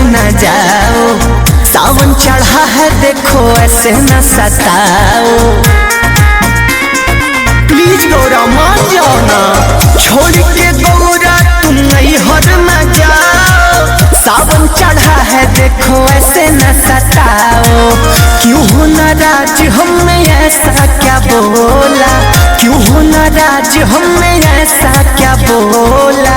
न जाओ, सावन चढ़ा है देखो ऐसे न सताओ। प्लीज गौरा मान जाओ ना, छोड़ के गौरा तुम नैहर न जाओ, सावन चढ़ा है देखो ऐसे न सताओ। क्यों हो नाराज हमने ऐसा क्या बोला, क्यों हो नाराज हमने ऐसा क्या बोला।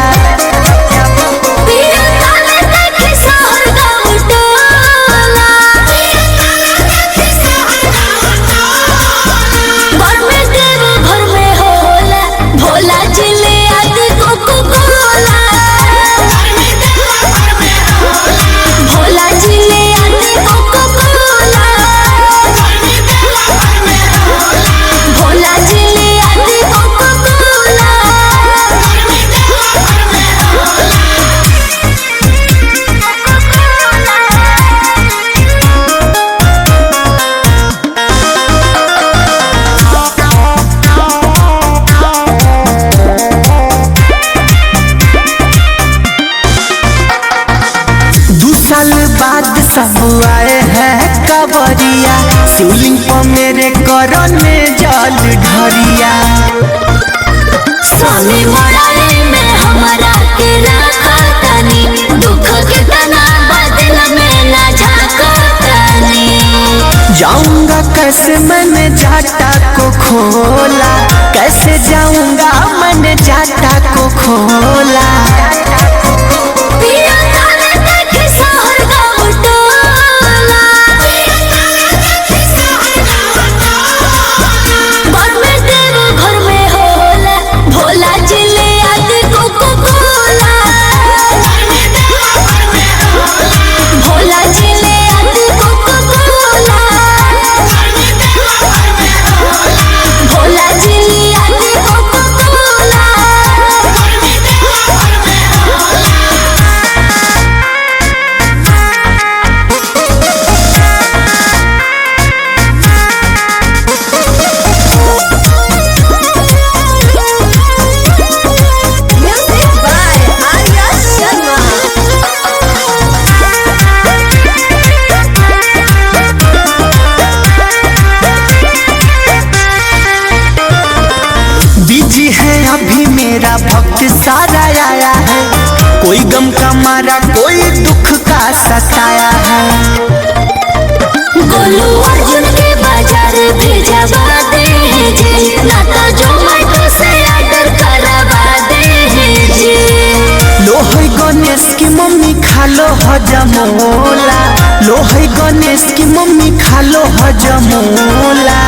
साल बाद सब आए हैं कवरिया, शिवलिंग पर मेरे करने जल ढरिया। स्वामी मोरारी में हमारा के रखा तनी, दुख के तना बदल में ना झाका तनी। जाऊंगा कैसे मैंने जाटा को खोला, कैसे जाऊंगा मैंने जाटा को खोला। अभी मेरा भक्त सारा आया है, कोई गम का मारा कोई दुख का सताया है। गोलू अर्जुन के बाजार भेजवा दीजिए, ना तो जोमेटो से ऑर्डर करवा दीजिए। लोहई गणेश की मम्मी खा लो हजमोला, लोहई गणेश की मम्मी खा लो हजमोला।